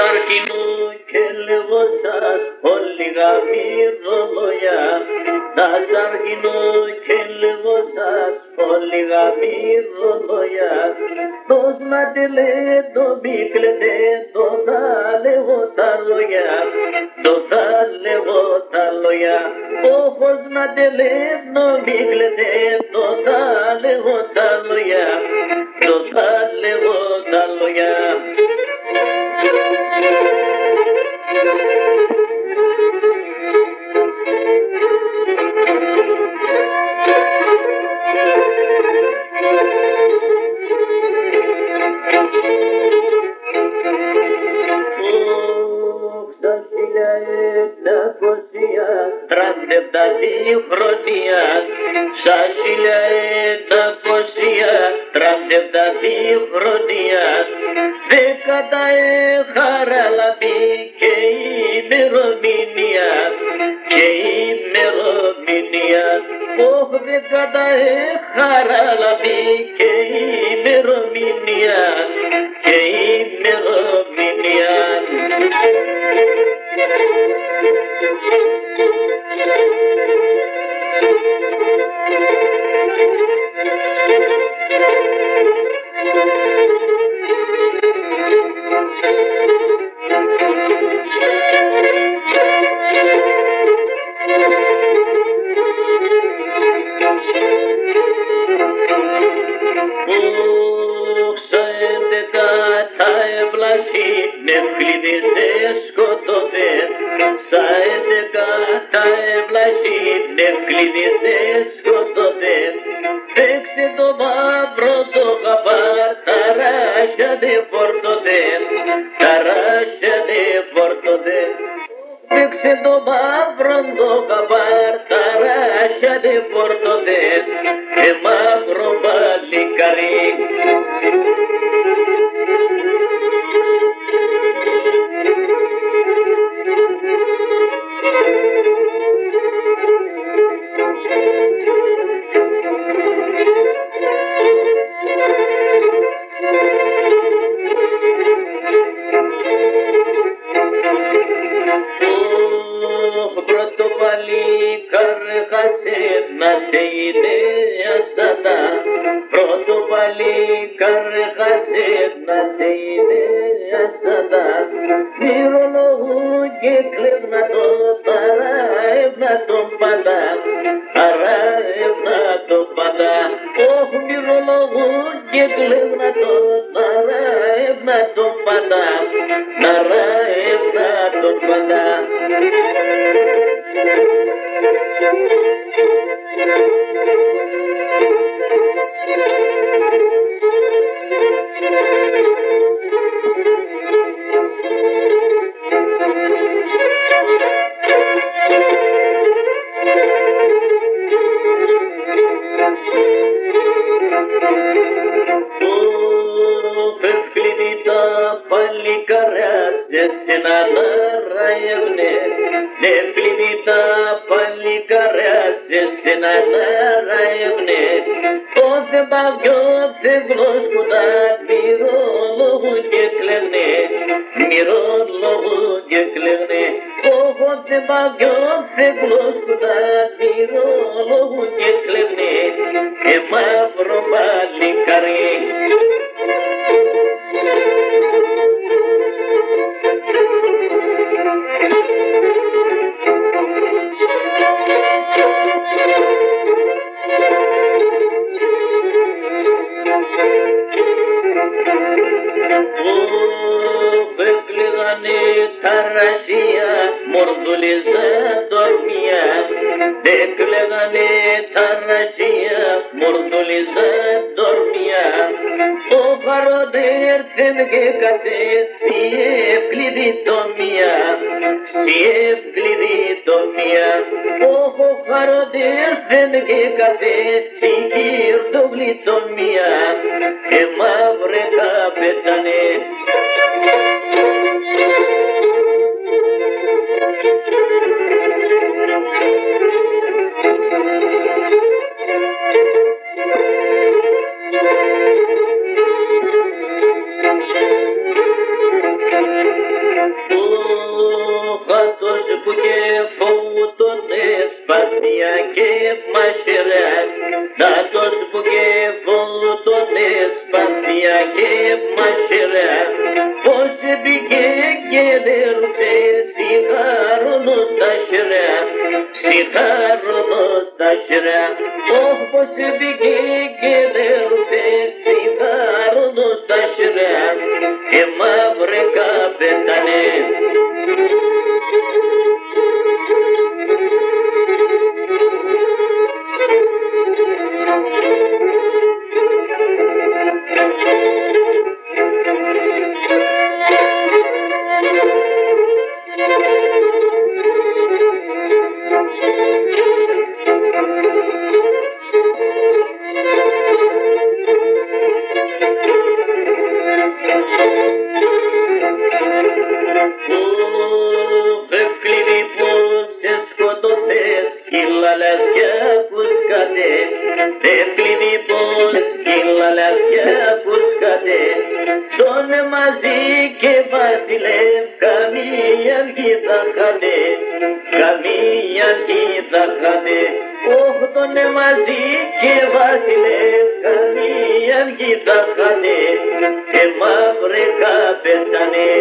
σαρκινού και λεβόσας όλοι γαμίδωλοιά. Τα σαρκινού και λεβόσας όλοι γαμίδωλοιά. Δος να τελέ το μπίκλετε το θα λέγω τα λόγια. Το θα λέγω τα λόγια. Όπως να τελέ το μπίκλετε το θα λέγω τα λόγια. Το θα λέγω τα λόγια. Τραντεύτα τη χρονιά, σαν 1700 τραντεύτα τη χρονιά. Δέκατα χαραλαμπή και ημερομηνία, και ημερομηνία. Ωχ, δέκατα χαραλαμπή και ημερομηνία, και ημερομηνία. Voltone spația che mașera, poți bige gederuțe, sitarul nu stașera, sitarul nu stașera, poți bige gederuțe, sitarul nu stașera, e mă vreca pe tane. Doamne, mazi che Vasile, camia ghita cade, oh, Doamne, mazi che Vasile, camia ghita cade, e mă vreca pe tane.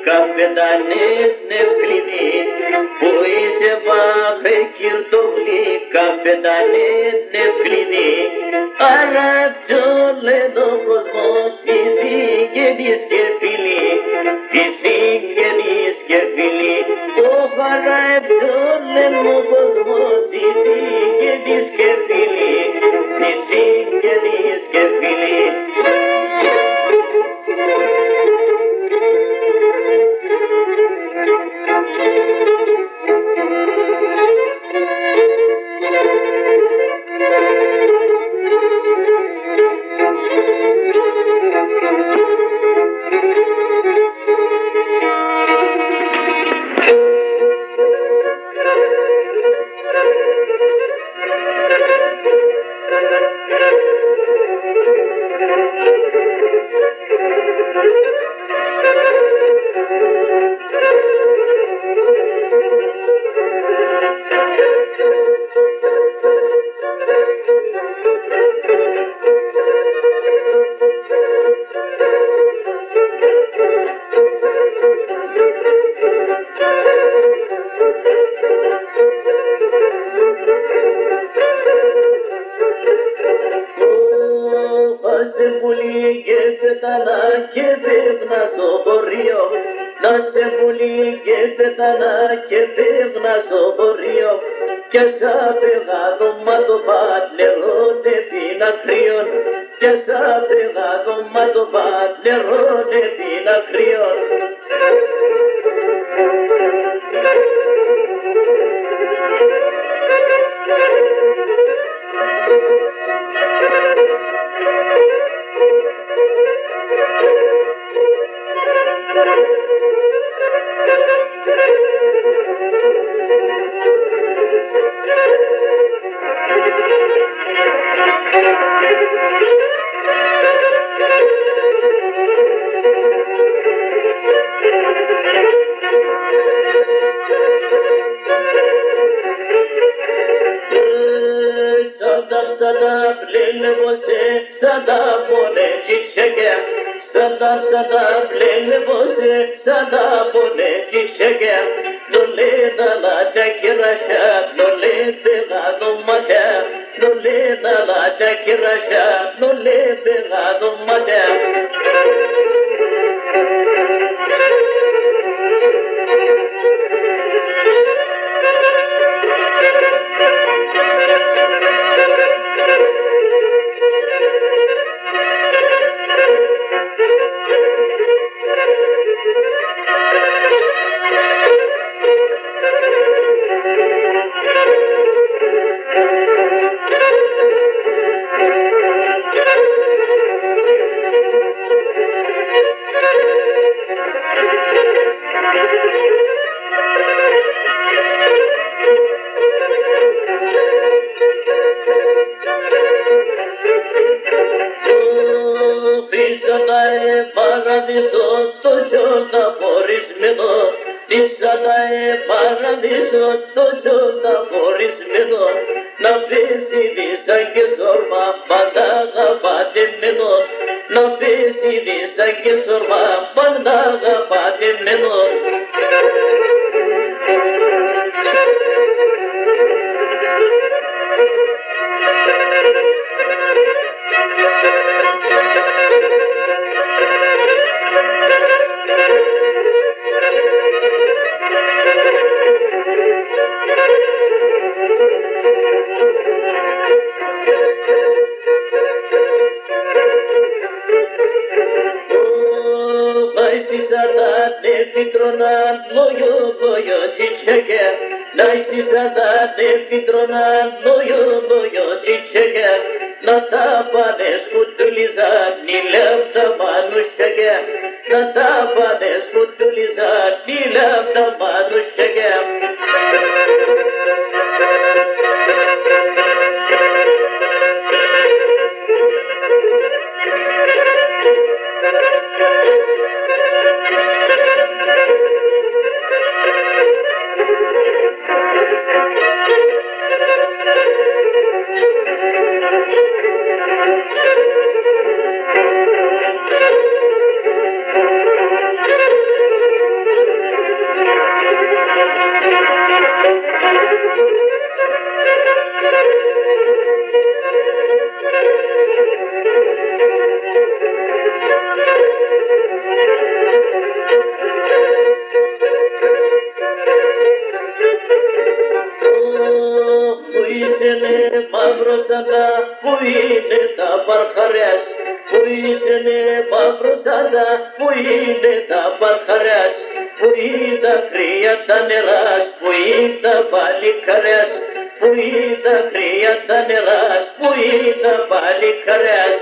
Capedane neplini, poi se va chirtogli, capedane neplini, aracciole dopo smosi, sighe dische fili, oh aracciole dopo smosi, sighe dische fili. Και πέγνα στο χωριό και σαν πεγάδο μα το νερό δεν πίνα κρύον και σαν πεγάδο μα το νερό δεν πίνα κρύον. Sadap lele vose, sadap bone çiçeğe. Sadap lele vose, sadap bone çiçeğe. Lole dala çekiraşa, lole pegado mate. Lole dala çekiraşa, lole pegado mate. πίσω το τσότα χωρισμένο να πέσει σαν και σόρμα πάντα αγαπατεμένο να πέσει σαν και σόρμα πάντα αγαπατεμένο. Loyo çiçeke, naysizada ne fitrona, loyo çiçeke, natapane skutuliza, nilavda manuşeke, natapane skutuliza, nilavda manuşeke. Που είναι τα παρχαρές, που είναι μαυροσάδα, που είναι τα παρχαρές, που είναι τα κρύα τα νεράς, που είναι τα παλικαρές, που είναι τα κρύα τα νεράς, που είναι τα παλικαρές.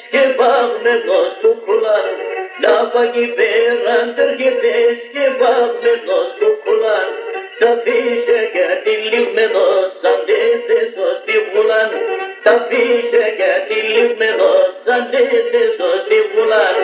Σκεπάγμενος του κουλάν, να παγει πέραν τεργετές σκεπάγμενος του κουλάν, τα φύσε και τυλίγμενος σαν τέτεσος στη βουλάν, τα φύσε και τυλίγμενος σαν τέτεσος στη βουλάν.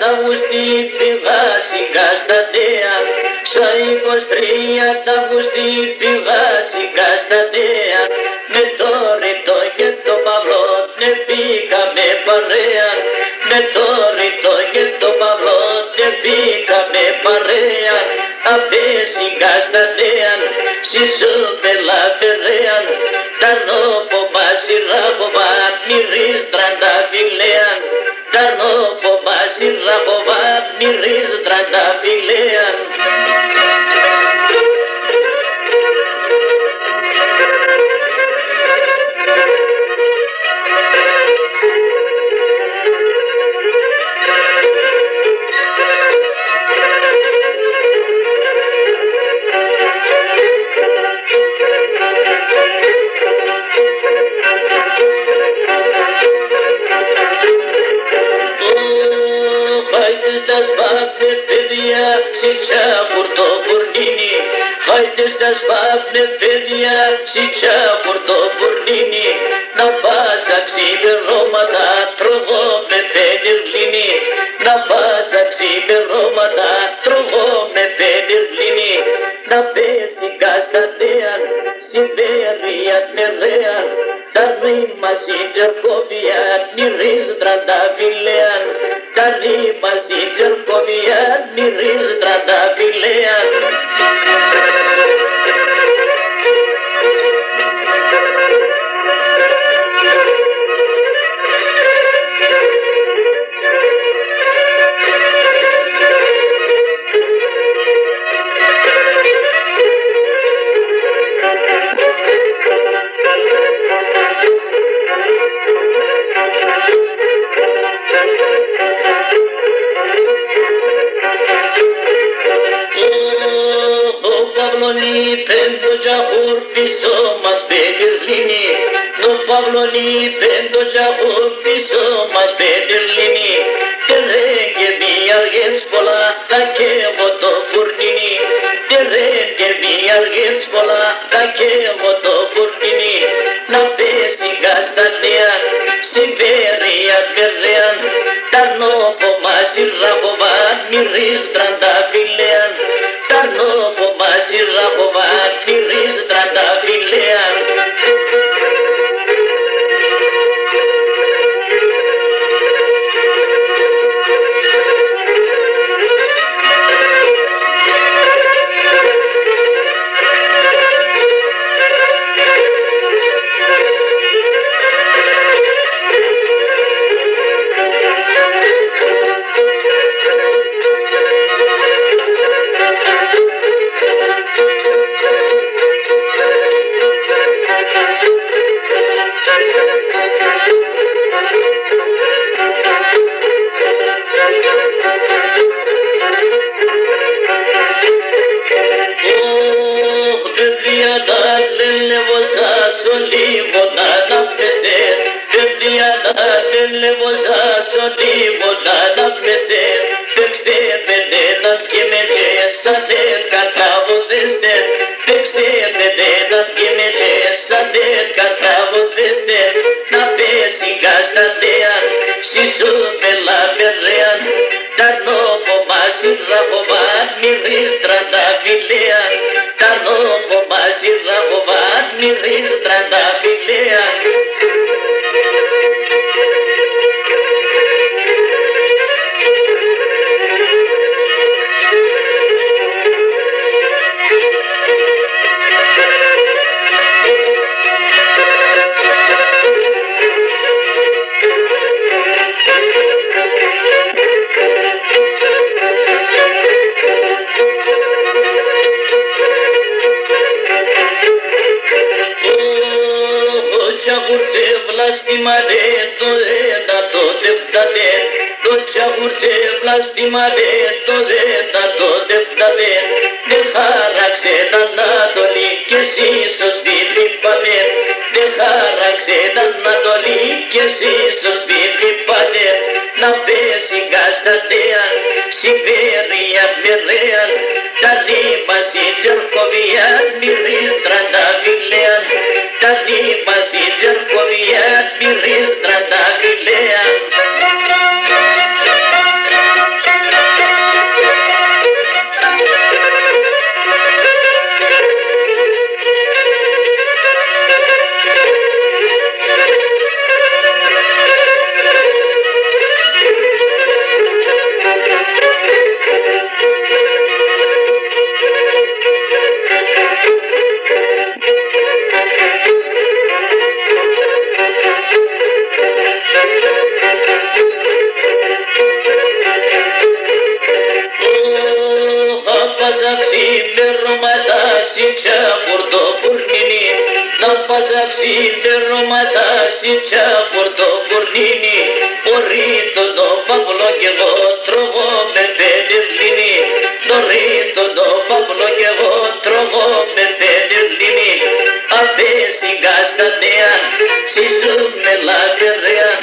Αυγουστή πήγα σιγά στα τέα, στα 23 Αυγουστή πήγα σιγά στα τέα, με το ρητό και το παυλό ναι πήγαμε παρέα, με το ρητό και το παυλό ναι πήγαμε παρέα, απέ σιγά στα τέα, σισούμπελα περέαν, τα νόποβα σειράβοβα μυρίς τρανταφιλέαν, τα νόποβα σειράβοβα στα σπάπνε παιδιά, ξύτσα πορτοπορνίνη, να πάσα ξημερώματα τρώγω με πενιρλίνη, να πάσα ξημερώματα τρώγω με πενιρλίνη, να πέσει καστατέαν, συμπέριαν με ρέαν, τα ρήμα συντζερκόβιαν, νηρίζ τρανταφιλέαν, τα ρήμα συντζερκόβιαν, νηρίζ τρανταφιλέαν. Πέντο τζαχούρ πίσω μας πενιρλίνη, το Παυλονί πέντο τζαχούρ πίσω μας πενιρλίνη, και ρέν και μία αργές πολλά θα καίγω το φουρνίνι, και ρέν και μία αργές πολλά θα καίγω το φουρνίνι, να πέσει γαστατέαν, συμπέριαν περδέαν, τα νόπο μας ηρραχοβάν, μυρίζ τρανταφιλέαν, τα νόπο μας ηρραχοβάν, μυρίζ τρανταφιλέαν. Να πέσει γαστατέαν, σιζούμε λαπερέαν, τα νόπο μας ηρραχοβάν, μυρίζ τρανταφιλέαν, τα νόπο μας ηρραχοβάν, μυρίζ τρανταφιλέαν. Βλαστημάδε το δέντα το δεφτάδε, το τσαγουρτσε βλαστημάδε το δέντα το δεφτάδε, δεν χάραξε τα Ανατολή κι εσύ σωστή λυπάτε, δεν χάραξε τα Ανατολή κι εσύ σωστή λυπάτε, να πέσει γαστατέαν, συμπέριαν μερέαν, τα λίμα συντζερκοβιάν, μυρίζ τρανταφιλέαν, τα λίμα συντζερκοβιάν, μυρίζ τρανταφιλέαν. Ξημερώματα σίτια πορτοφουρνίνη, ορίτο το παύλο κι εγώ τρώγω με πενιρλίνη, ορίτο το παύλο κι εγώ τρώγω με πενιρλίνη, αφέσει γαστατέαν, σιζούμε λαπερέαν,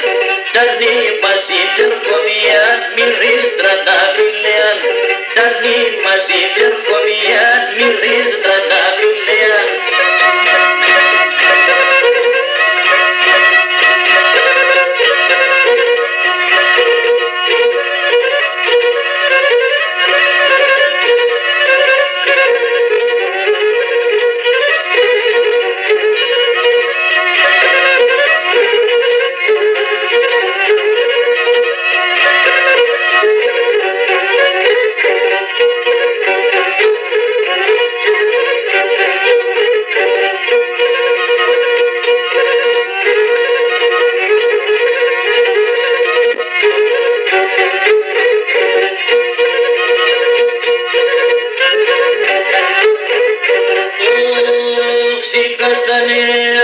τα νήμα συντζερκοβιάν, μυρίζ τρανταφιλέαν, τα νήμα συντζερκοβιάν, μυρίζ τρανταφιλέαν.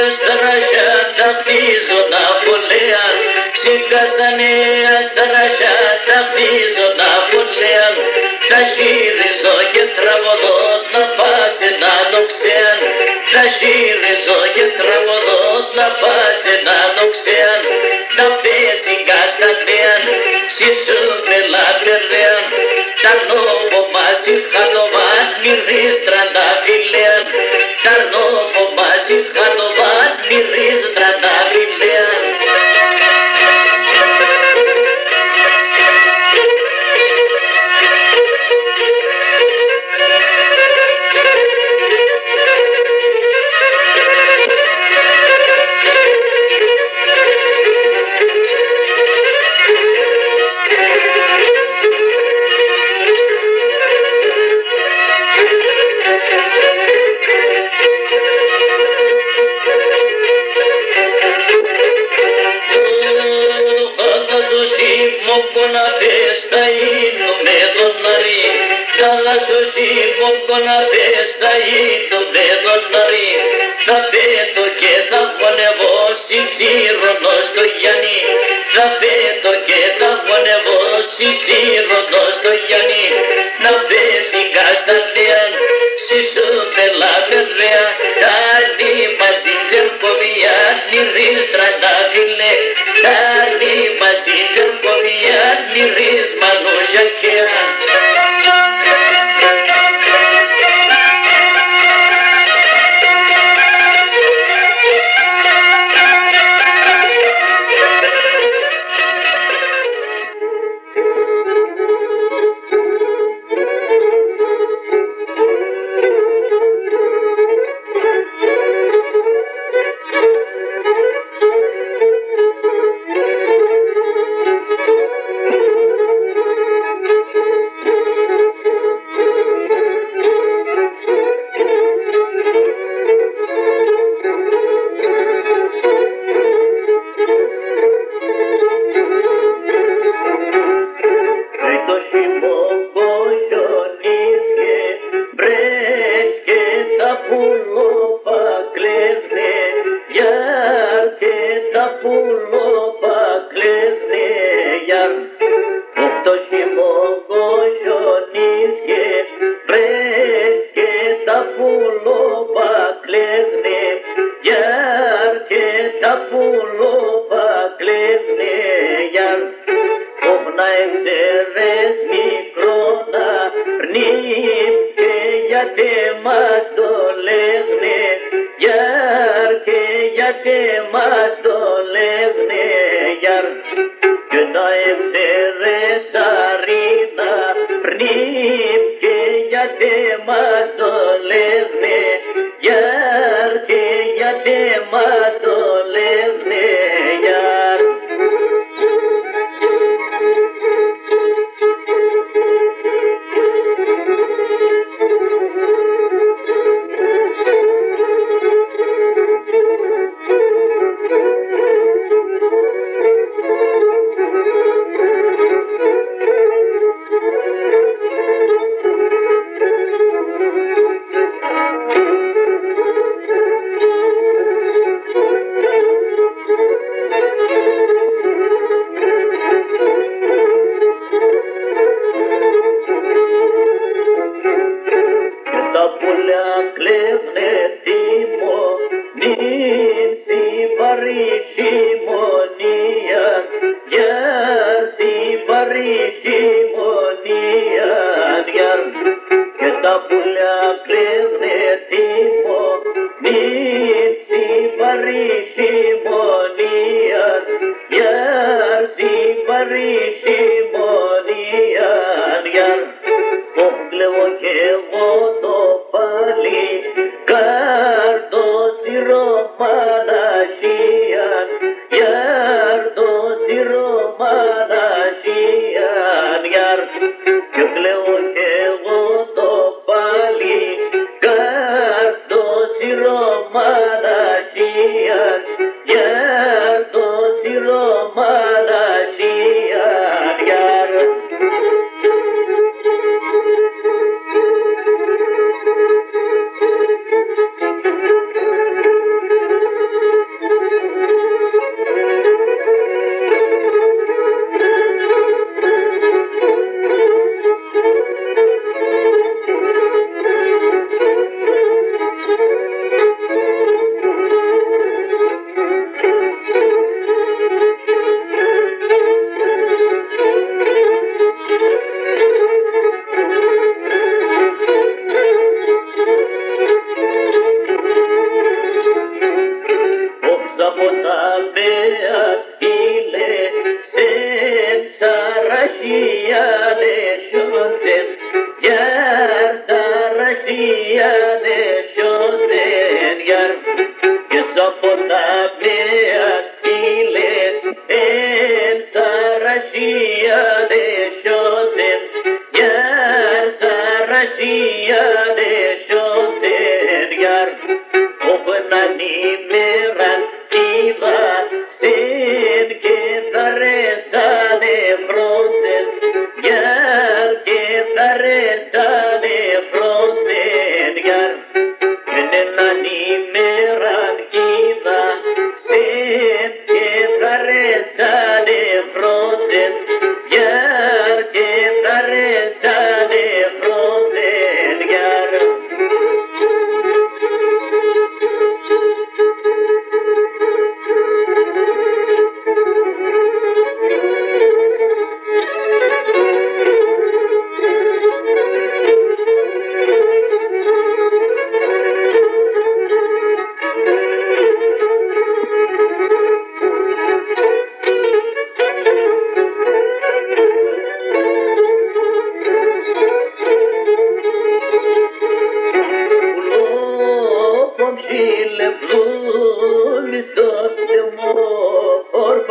αστρασιά ταυτίζω να φωλέαν, ξικαστανέα αστρασιά ταυτίζω να φωλέαν, τα σύριζω και τραγωδώ να πάσε να δοξέαν, τα σύριζω και τραγωδώ να πάσε να δοξέαν, τα πέσει καστανέαν, σισούμε λαπερέαν, τα νόμο μας είχατοβάν μυρίστρα να φιλέαν, τα νόμο μας είχατοβάν μυρίστρα να φιλέαν. Μόγκονα φέστα είναι με τον ναρί, θάλασσος η μόγκονα φέστα είναι με τον ναρί, θα πέτω και θα χωνεύω συντζήρωνο στο Γιάννη, θα πέτω και θα χωνεύω συντζήρωνο στο Γιάννη, να πέσει καστανέαν, σισούμε λαπερέα, τα νήμα συντζερκοβιά, νηρίστρα να φιλέ, τα νήμα συντζερκοβιά, νηρίσμα νοσιακέα.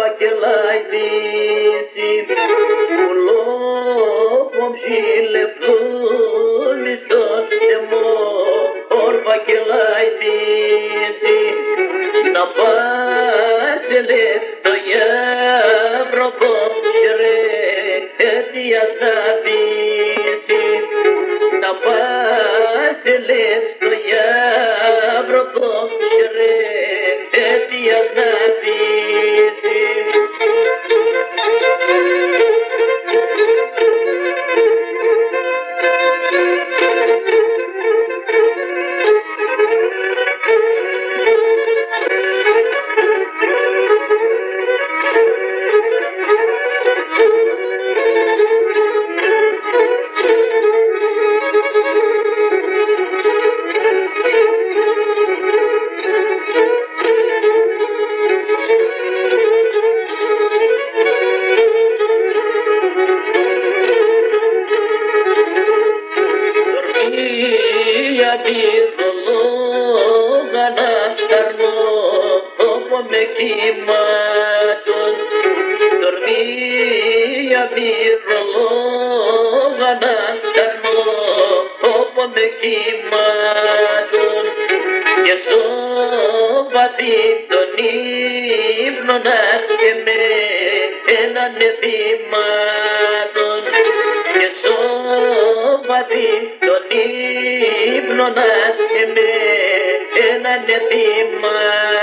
φακελάει δύση που λόγω ψηλευτούν στον τεμό όρφα και λαϊδίση να πάσελε το Εύρωπο χαιρέτιας να δύσει να πάσελε το Εύρωπο χαιρέτιας να δύσει. Με κύματος dormía μυρολόγα να σταρνώ όπου με κύματος και σώβατη τον ύπνο να σκεμέ έναν εθήματον και σώβατη τον ύπνο να σκεμέ έναν εθήματον.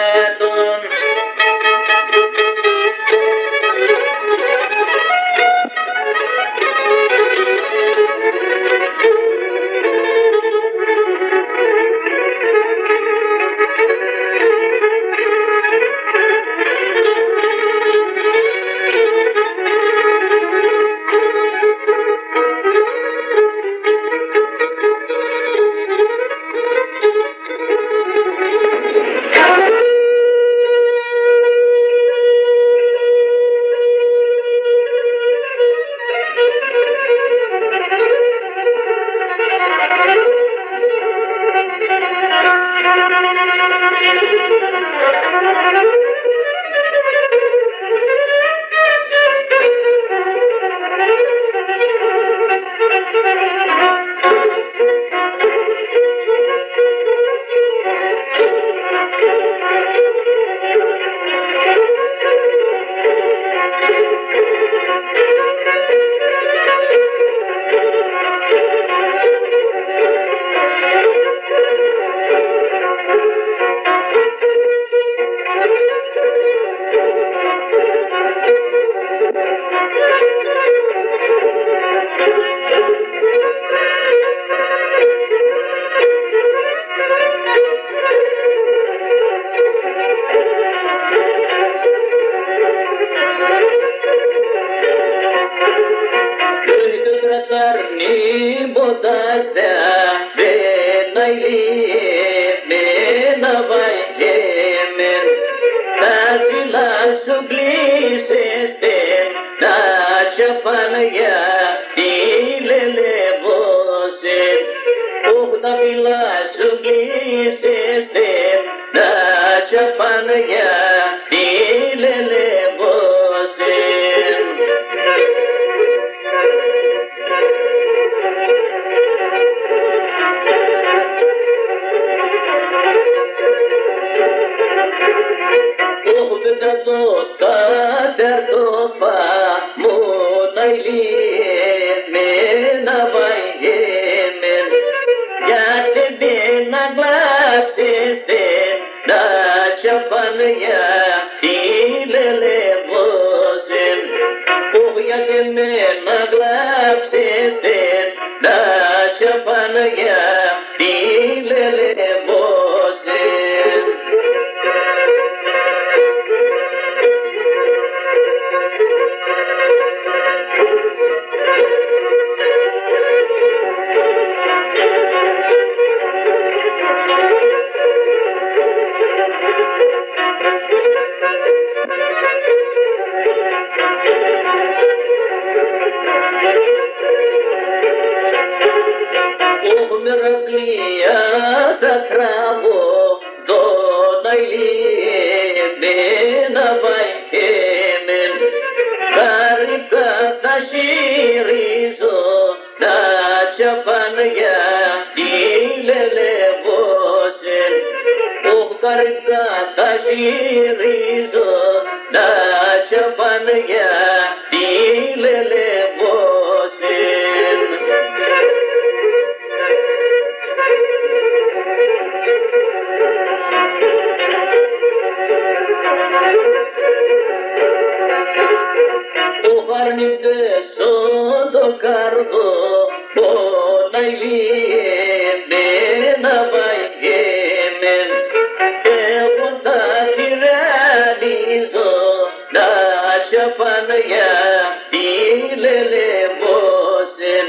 Τον αηλή με να βαϊκέ συρίζω να τσαπανιά τη λελεβόσεν. Ωχ καρδιά τα συρίζω να τσαπανιά τη λελεβόσεν. Αρνητές το καρδό πονάει λιεμένα βαγγέμεν. Εγώ θα τυραννίζω να τσαπανιά τη λελεβόσεν.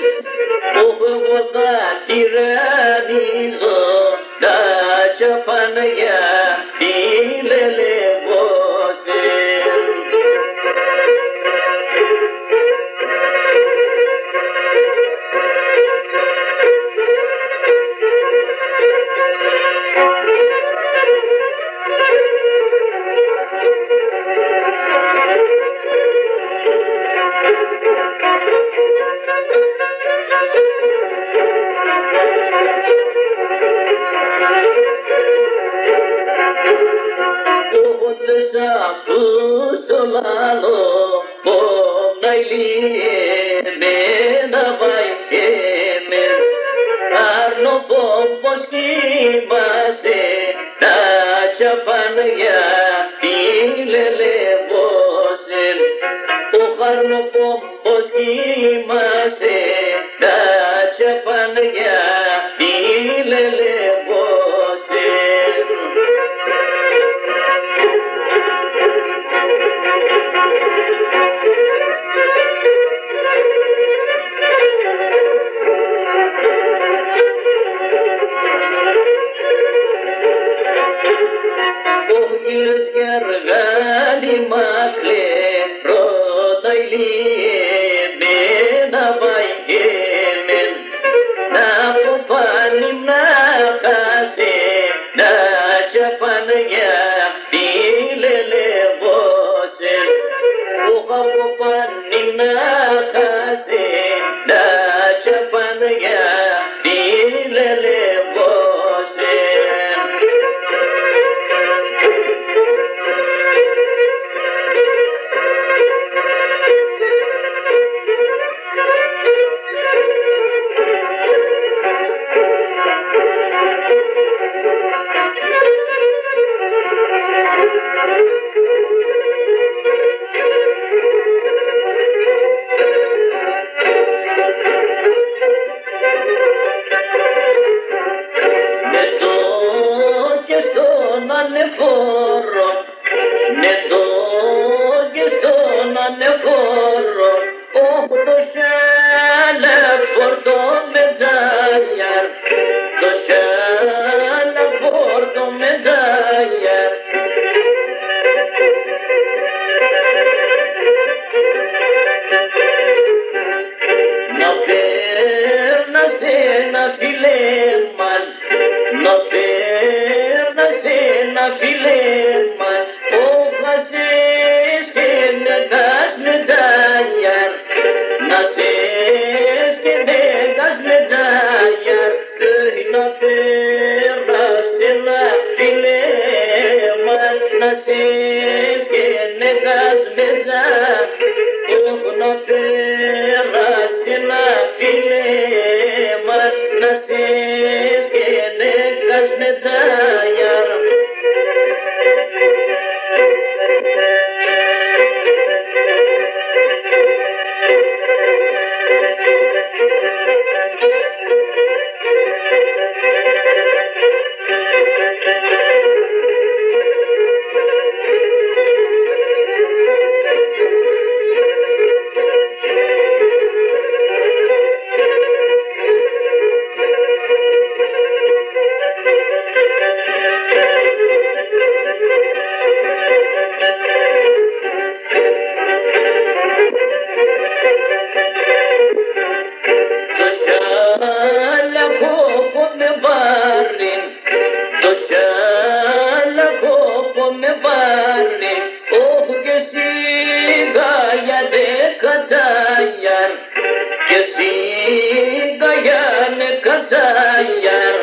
Εγώ θα τυραννίζω να τσαπανιά τη λελεβόσεν. Αυτούς το λάλο πονάει λιεμένα βαγγέμεν. Άρνο πόμπος κοιμάσαι να τσαπανιά τη λελεβόσεν. Ο άρνο πόμπος κοιμάσαι να τσαπανιά τη λελεβόσεν. Κόκκινες και αργάλι μάκλε πρώτα ηλιεμένα βαγγέμεν. Να αποπάνει να χάσει να τσαπανιά τη λελεβόσεν. Που αποπάνει να χάσει να τσαπανιά τη λελεβόσεν. Ναι το και στον ανεφόρο, όπου το σέλεφορτο με τζάγιαρ, το σέλεφορτο με τζάγιαρ. Να πέρνας ένα φιλέμαν, να πέρνας ένα φιλέμαν, να σε σκηνέγας με τζάγιαρ, να πέρνας ένα φιλέμαν, να σε σκηνέγας με τζάγιαρ, να πέρνας ένα φιλέμαν, να σε σκηνέγας με τζάγιαρ. Κατσάγια και εσύ καγιάνε κατσαγιάρ.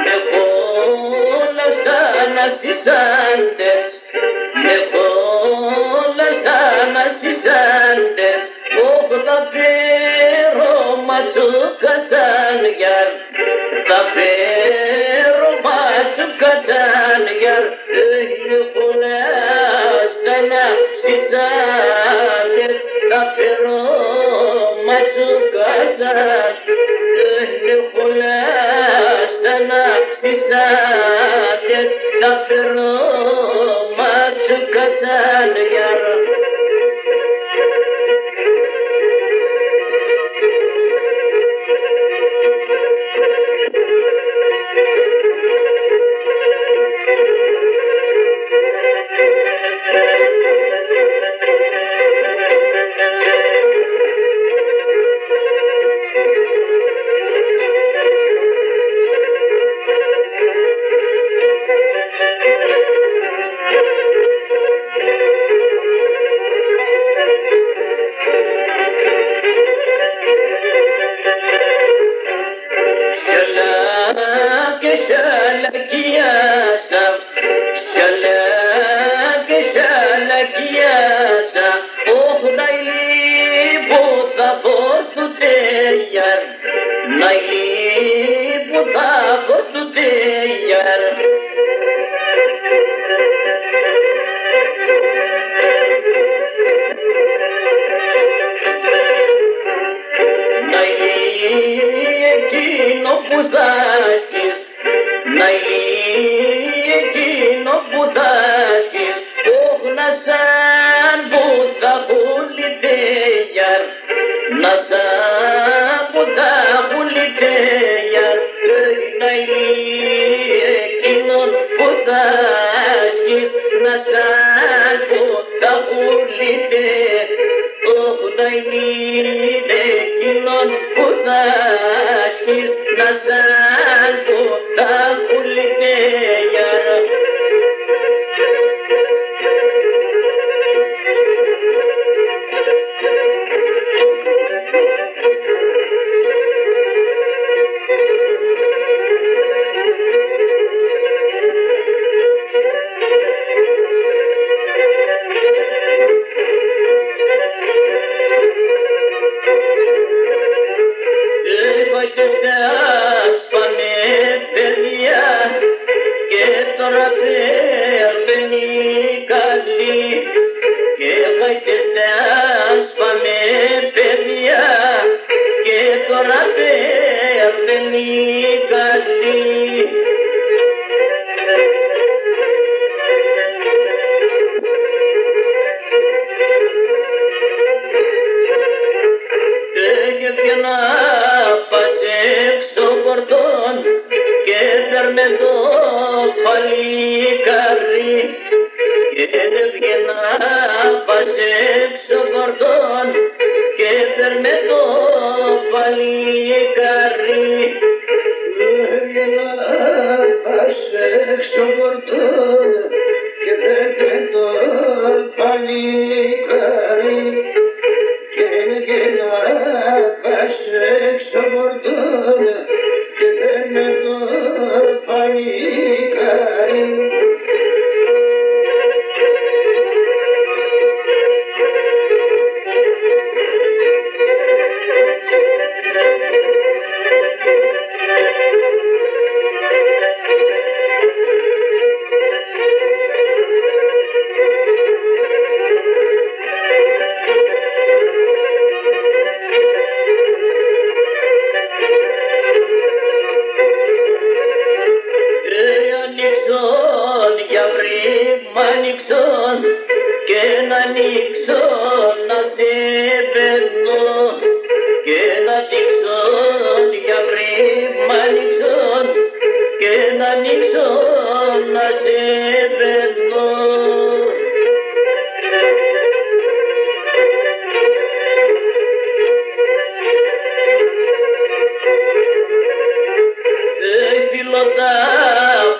Με όλα σαν σισάντες, με όλα σαν σισάντες, όπου θα φέρω ματσου κατσαγιάρ, θα φέρω ματσου κατσαγιάρ. Έχω στενά σισάντες, θα φέρω ματσου κατσαγιάρ. Έχω στενά σισάντες, θα φέρω ματσου κατσαγιάρ.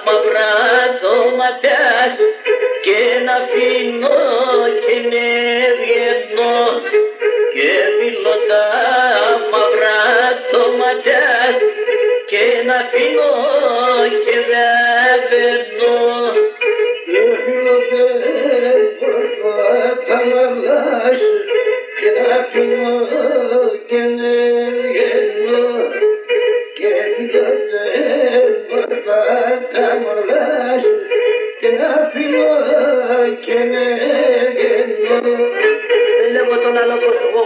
μαυρά το ματιάς και αφήνω και ναι βγαίνω και φιλώ τα μαυρά τοματιάς και να αφήνω και δεν βαίνω. Και φιλώ τα μαυρά και να αφήνω και ναι βγαίνω και φιλώ τα μαυρά και να αφήνω και ναι βγαίνω. Δεν λέγω τον άλλο πως εγώ.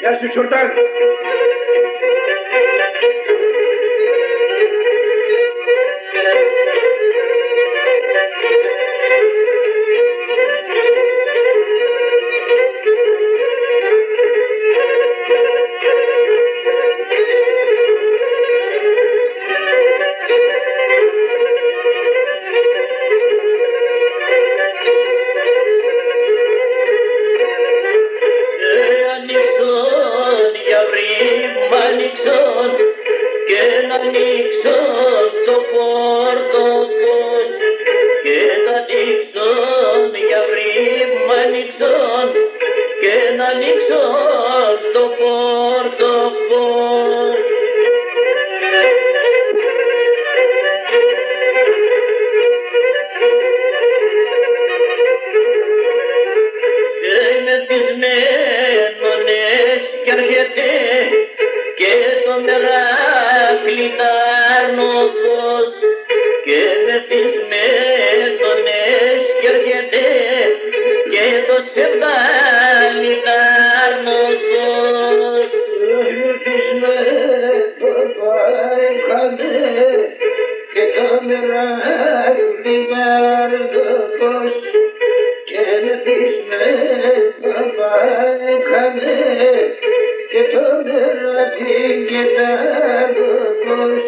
Γεια σου Τσορτάν. Και να ανοίξω το πόρτο πως και να ανοίξω για βρήμα ανοίξω και να ανοίξω το πόρτο πως. Και μεθυσμένονες κι έρχεται και το μεράκλι τάρνο πως και μεθυσμένονες κι έρχεται και το σεβδάλι τάρνο πως. Μεθυσμένο πάει χανέ και το μεράκλι τάρνο πως και μεθυσμένο πάει χανέ και το μεράκλι τάρνο πως.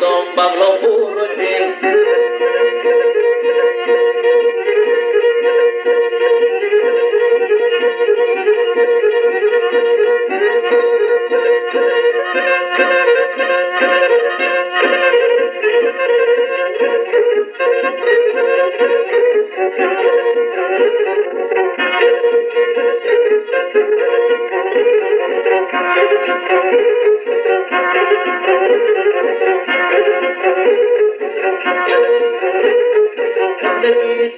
Τον Παύλο Φουροτζίν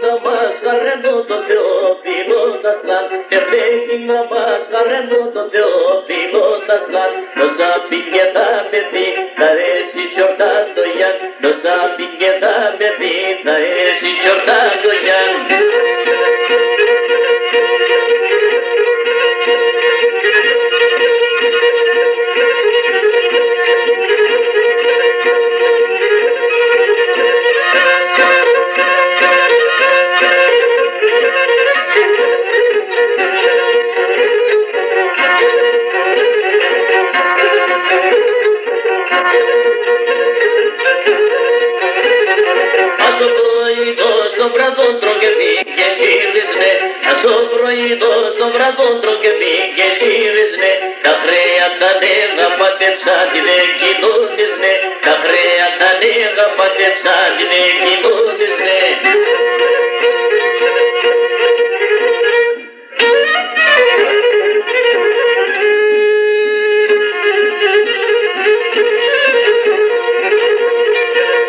Namaz karenu to teofilo daslan, Erlekin namaz karenu to teofilo daslan, Nosa pingeta meti, Naresi chortando yan, Nosa pingeta meti, Naresi chortando yan. Dobradon droge pinge širizne, a sobroidos dobradon droge pinge širizne, da freja tanega patem sadine kinonizne, da freja tanega patem sadine kinonizne.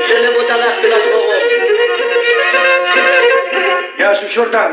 Lele botala pilas bobo. Γεια σου, Τζόρνταν.